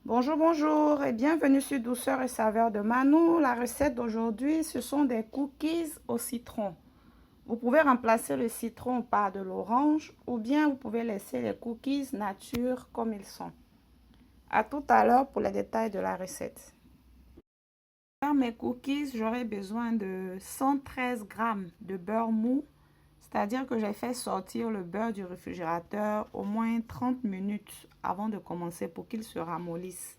Bonjour, bonjour et bienvenue sur Douceur et Saveur de Manou. La recette d'aujourd'hui, ce sont des cookies au citron. Vous pouvez remplacer le citron par de l'orange ou bien vous pouvez laisser les cookies nature comme ils sont. À tout à l'heure pour les détails de la recette. Pour faire mes cookies, j'aurai besoin de 113 g de beurre mou. C'est-à-dire que j'ai fait sortir le beurre du réfrigérateur au moins 30 minutes avant de commencer pour qu'il se ramollisse.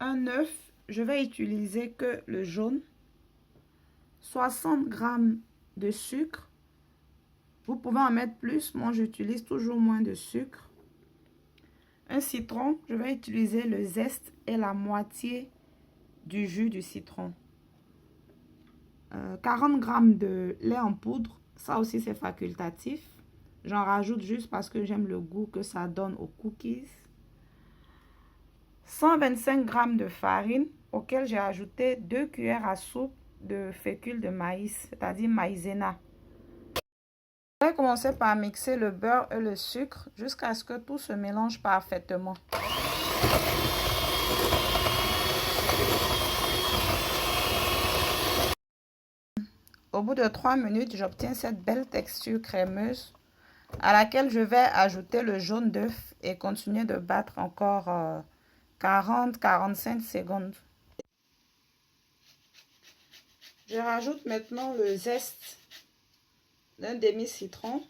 Un œuf, je vais utiliser que le jaune. 60 g de sucre. Vous pouvez en mettre plus, moi j'utilise toujours moins de sucre. Un citron, je vais utiliser le zeste et la moitié du jus du citron. 40 g de lait en poudre, ça aussi c'est facultatif. J'en rajoute juste parce que j'aime le goût que ça donne aux cookies. 125 g de farine, auquel j'ai ajouté 2 cuillères à soupe de fécule de maïs, c'est-à-dire maïzena. Je vais commencer par mixer le beurre et le sucre jusqu'à ce que tout se mélange parfaitement. Au bout de 3 minutes, j'obtiens cette belle texture crémeuse à laquelle je vais ajouter le jaune d'œuf et continuer de battre encore 40-45 secondes. Je rajoute maintenant le zeste d'un demi-citron.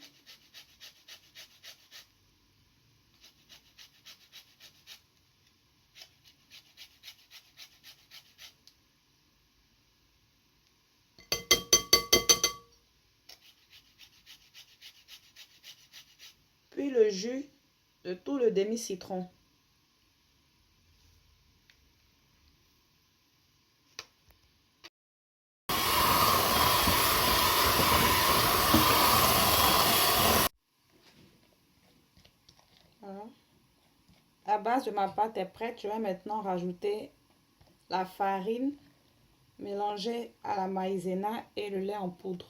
Puis le jus de tout le demi-citron. Voilà. La base de ma pâte est prête. Je vais maintenant rajouter la farine mélangée à la maïzena et le lait en poudre.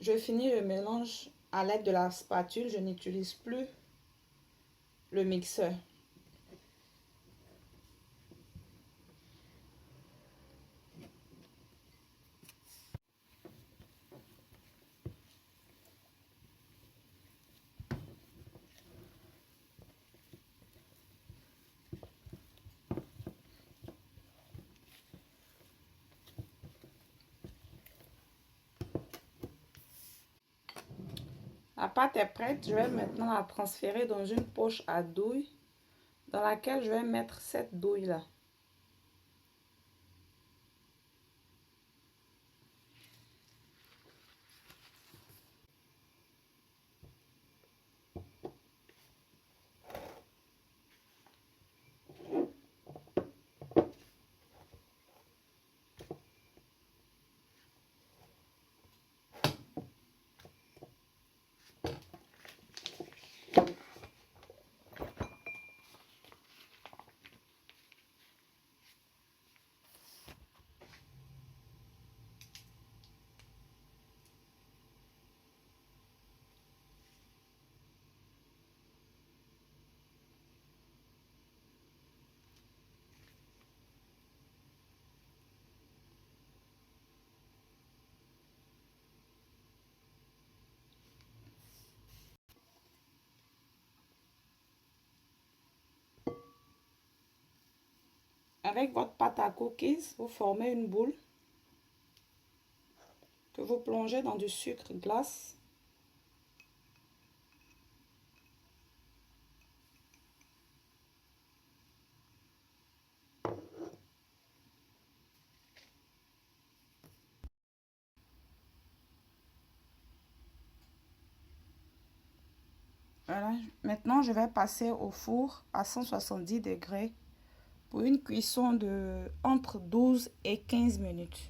Je finis le mélange à l'aide de la spatule. Je n'utilise plus le mixeur. La pâte est prête. Je vais maintenant la transférer dans une poche à douille dans laquelle je vais mettre cette douille-là. Avec votre pâte à cookies, vous formez une boule que vous plongez dans du sucre glace. Voilà. Maintenant, je vais passer au four à 170 degrés pour une cuisson de entre 12 et 15 minutes.